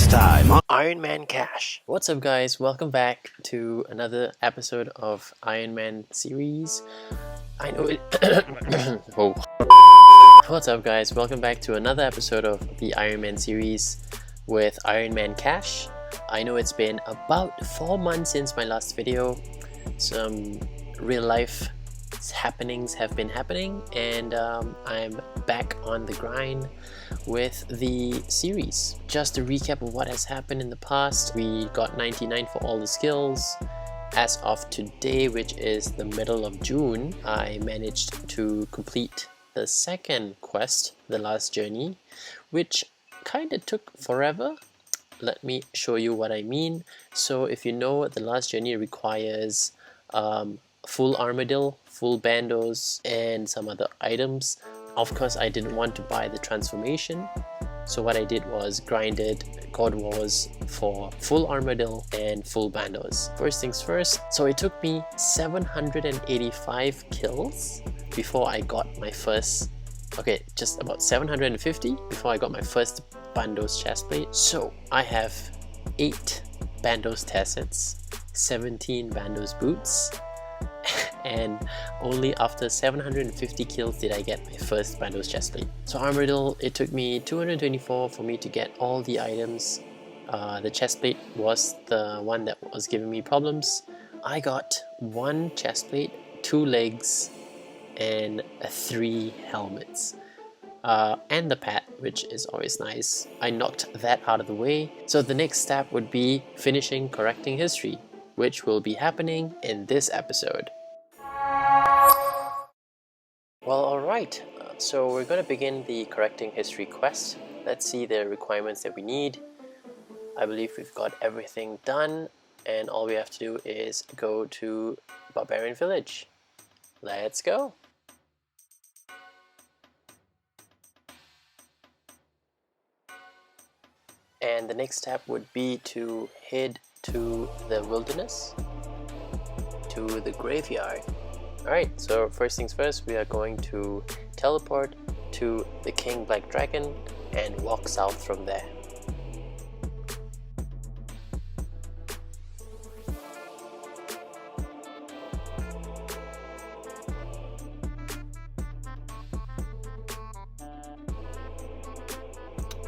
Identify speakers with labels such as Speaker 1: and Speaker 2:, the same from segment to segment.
Speaker 1: Next time on
Speaker 2: Ironman Kash. What's up, guys? Welcome back to another episode of Ironman series. I know it. Oh. What's up, guys? Welcome back to another episode of the Ironman series with Ironman Kash. I know it's been about 4 months since my last video. Some real life happenings have been happening, and I'm back on the grind with the series. Just a recap of what has happened in the past. We got 99 for all the skills. As of today, which is the middle of June, I managed to complete the second quest, the last journey, which kind of took forever. Let me show you what I mean. So if you know, the last journey requires full armadillo, full bandos, and some other items. Of course, I didn't want to buy the transformation, so what I did was grinded God Wars for full armadillo and full bandos. First things first, so it took me 785 kills before I got my first, just about 750 before I got my first bandos chestplate. So I have 8 bandos tassets, 17 bandos boots, and only after 750 kills did I get my first bandos chestplate. So armadillo, it took me 224 for me to get all the items. The chestplate was the one that was giving me problems. I got 1 chestplate, 2 legs, and 3 helmets. And the pad, which is always nice. I knocked that out of the way. So the next step would be finishing correcting history, which will be happening in this episode. Well, alright, so we're going to begin the correcting history quest. Let's see the requirements that we need. I believe we've got everything done, and all we have to do is go to Barbarian Village. Let's go! And the next step would be to head to the wilderness, to the graveyard. Alright, so first things first, we are going to teleport to the King Black Dragon and walk south from there.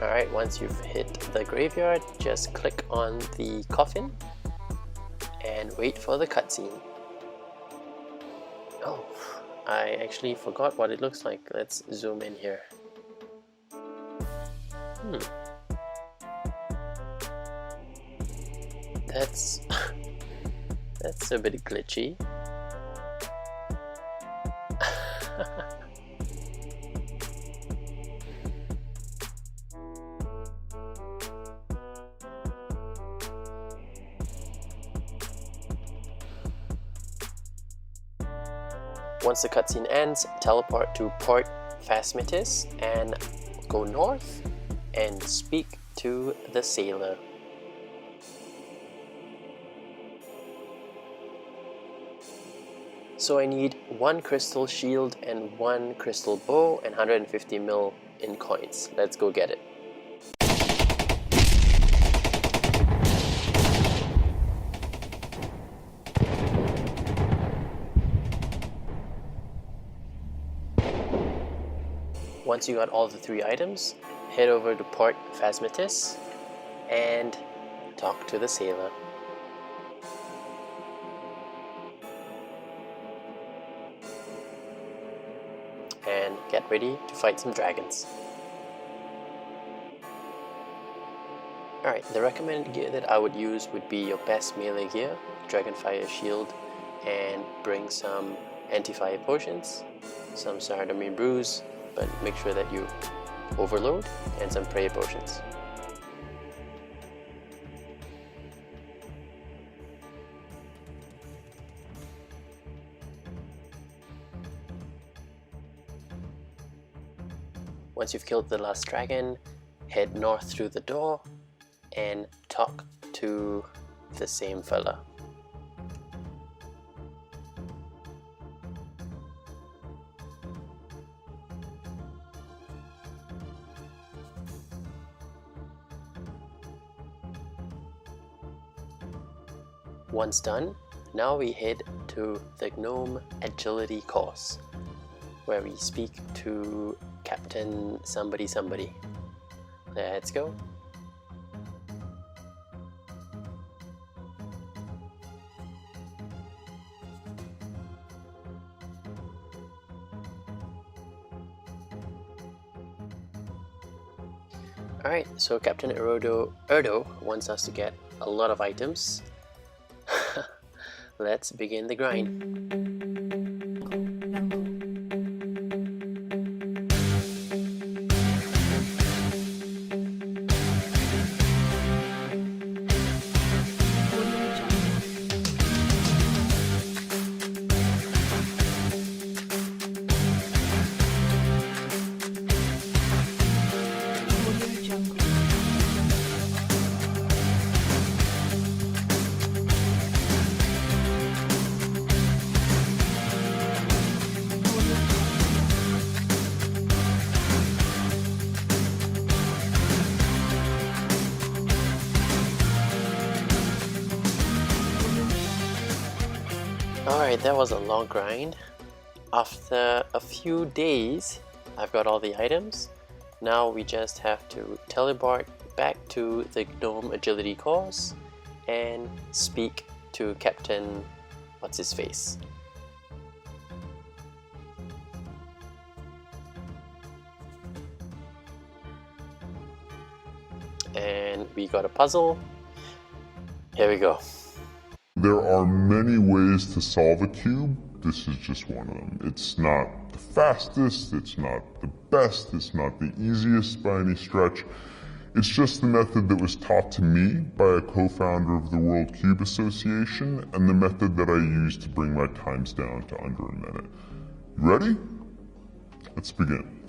Speaker 2: Alright, once you've hit the graveyard, just click on the coffin and wait for the cutscene. Oh, I actually forgot what it looks like. Let's zoom in here. That's that's a bit glitchy. Once the cutscene ends, teleport to Port Phasmitis and go north and speak to the sailor. So I need 1 crystal shield and 1 crystal bow and 150 mil in coins. Let's go get it. Once you got all the 3 items, head over to Port Phasmitis and talk to the sailor. And get ready to fight some dragons. Alright, the recommended gear that I would use would be your best melee gear, Dragonfire Shield, and bring some anti-fire potions, some Saradomin Brews, but make sure that you overload, and some prayer potions. Once you've killed the last dragon, head north through the door and talk to the same fella. Once done, now we head to the Gnome Agility course, where we speak to Captain somebody. Let's go. Alright, so Captain Erdo wants us to get a lot of items. Let's begin the grind. Alright, that was a long grind. After a few days, I've got all the items. Now we just have to teleport back to the Gnome Agility course and speak to Captain what's-his-face. And we got a puzzle. Here we go.
Speaker 1: There are many ways to solve a cube. This is just one of them. It's not the fastest, it's not the best, it's not the easiest by any stretch. It's just the method that was taught to me by a co-founder of the World Cube Association and the method that I use to bring my times down to under a minute. You ready? Let's begin.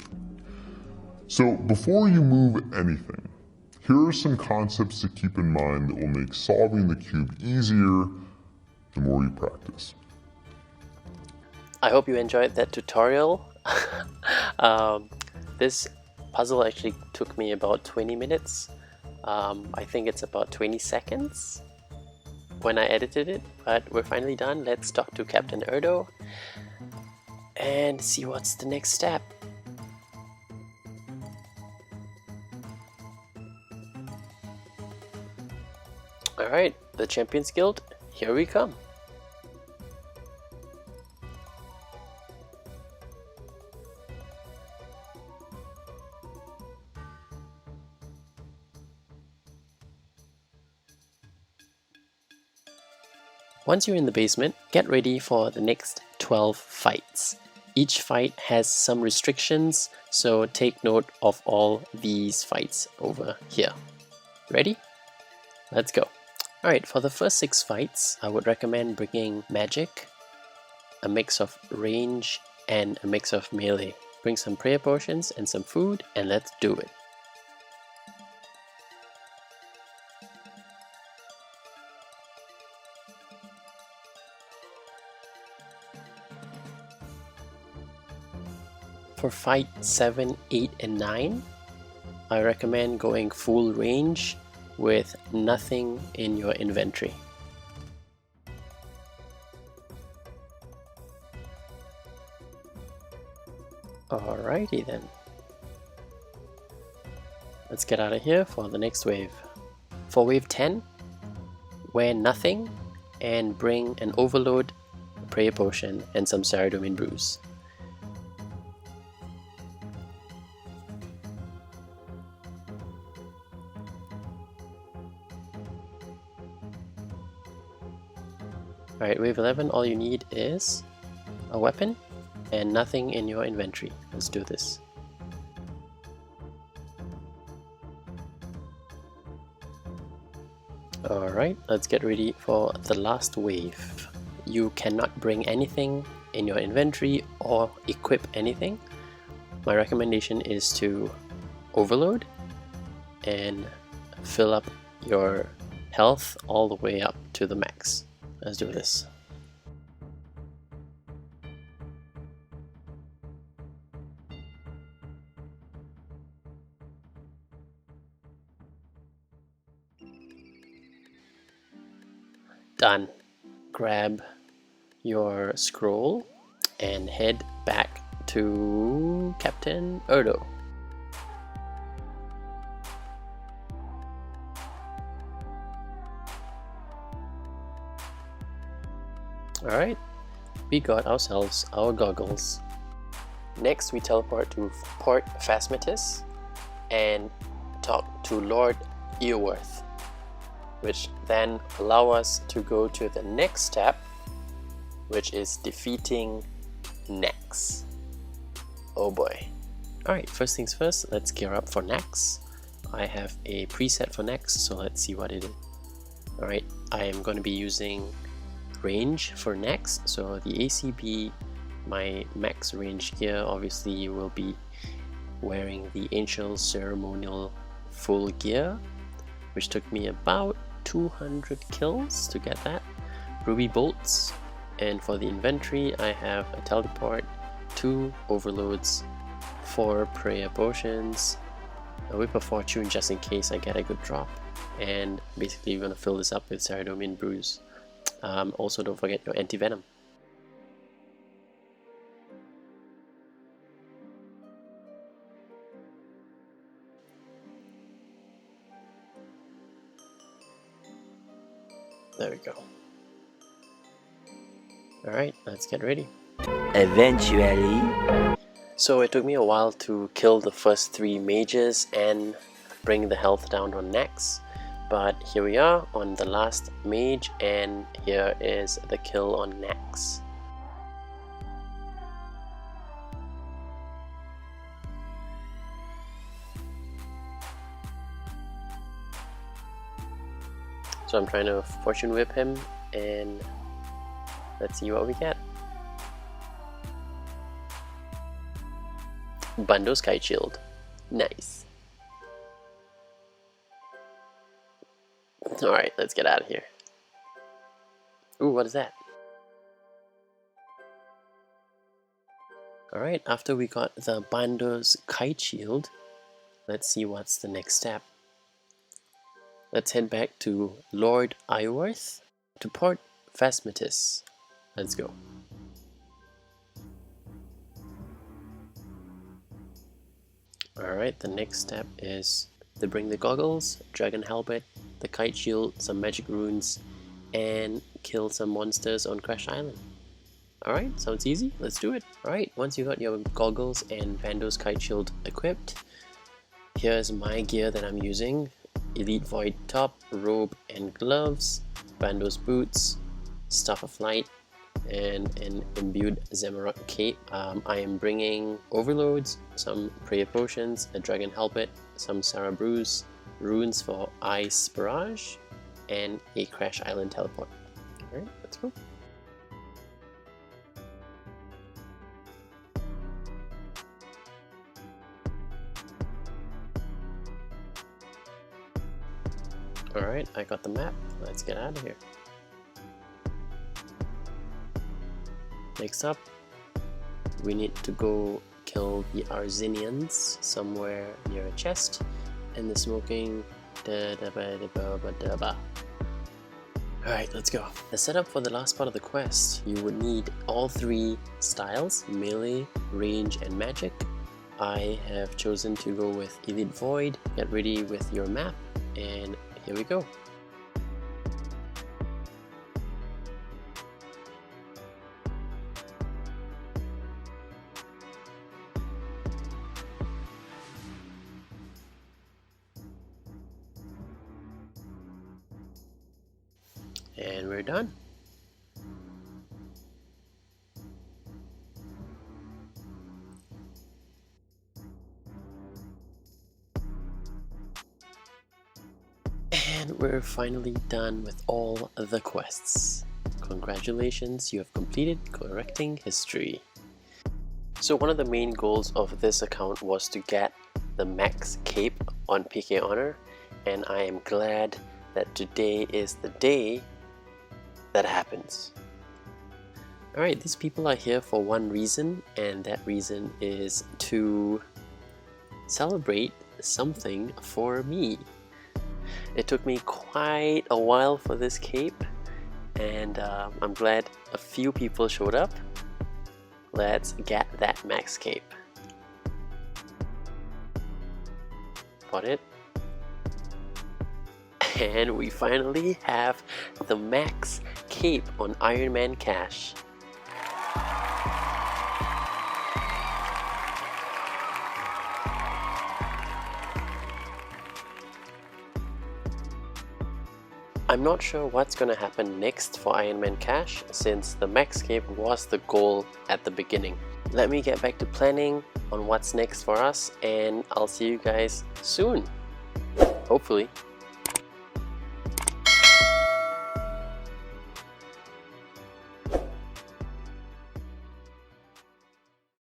Speaker 1: So before you move anything, here are some concepts to keep in mind that will make solving the cube easier the more you practice.
Speaker 2: I hope you enjoyed that tutorial. This puzzle actually took me about 20 minutes. I think it's about 20 seconds when I edited it, but we're finally done. Let's talk to Captain Erdo and see what's the next step. Alright, the Champions Guild, here we come. Once you're in the basement, get ready for the next 12 fights. Each fight has some restrictions, so take note of all these fights over here. Ready? Let's go. Alright, for the first 6 fights, I would recommend bringing magic, a mix of range, and a mix of melee. Bring some prayer potions and some food, and let's do it. For fight 7, 8, and 9, I recommend going full range with nothing in your inventory. Alrighty then. Let's get out of here for the next wave. For wave 10, wear nothing and bring an overload, a prayer potion, and some Saradomin brews. Alright, wave 11, all you need is a weapon and nothing in your inventory. Let's do this. Alright, let's get ready for the last wave. You cannot bring anything in your inventory or equip anything. My recommendation is to overload and fill up your health all the way up to the max. Let's do this. Done. grab your scroll and head back to Captain Erdo. Alright, we got ourselves our goggles. Next we teleport to Port Phasmatis and talk to Lord Earworth, which then allow us to go to the next step, which is defeating Nax. Oh boy. Alright, first things first, let's gear up for Nax. I have a preset for Nax, so let's see what it is. Alright, I am going to be using range for Nax, so the ACB, my max range gear, obviously will be wearing the Ancient Ceremonial full gear, which took me about 200 kills to get that. Ruby bolts, and for the inventory I have a teleport, 2 overloads, 4 prayer potions, a whip of fortune just in case I get a good drop, and basically we're going to fill this up with Ceradomian brews. Also don't forget your anti-venom. There we go. Alright, let's get ready.
Speaker 3: Eventually.
Speaker 2: So it took me a while to kill the first 3 mages and bring the health down on Nax, but here we are on the last mage, and here is the kill on Nax. So I'm trying to fortune whip him, and let's see what we get. Bando's Kite Shield. Nice. Alright, let's get out of here. Ooh, what is that? Alright, after we got the Bando's Kite Shield, let's see what's the next step. Let's head back to Lord Earworth to Port Phasmatis. Let's go. Alright, the next step is to bring the goggles, dragon helmet, the kite shield, some magic runes, and kill some monsters on Crash Island. Alright, sounds easy, let's do it. Alright, once you got your goggles and Bando's Kite Shield equipped, here's my gear that I'm using. Elite Void top, robe and gloves, Bando's boots, Staff of Light, and an imbued Zamarot cape. I am bringing overloads, some prayer potions, a dragon helmet, some Sarah brews, runes for Ice Barrage, and a Crash Island teleport. Alright, let's go. Alright, I got the map. Let's get out of here. Next up, we need to go kill the Arzinians somewhere near a chest, and the smoking. Alright, let's go. The setup for the last part of the quest, you would need all 3 styles, melee, range, and magic. I have chosen to go with Elite Void. Get ready with your map, and here we go. And we're done. And we're finally done with all the quests. Congratulations, you have completed Correcting History. So one of the main goals of this account was to get the max cape on Pkhonor, and I am glad that today is the day that happens. Alright, these people are here for one reason, and that reason is to celebrate something for me. It took me quite a while for this cape, and I'm glad a few people showed up. Let's get that max cape. Bought it. And we finally have the max cape on Ironman Kash. I'm not sure what's gonna happen next for Ironman Kash, since the max cape was the goal at the beginning. Let me get back to planning on what's next for us, and I'll see you guys soon, hopefully.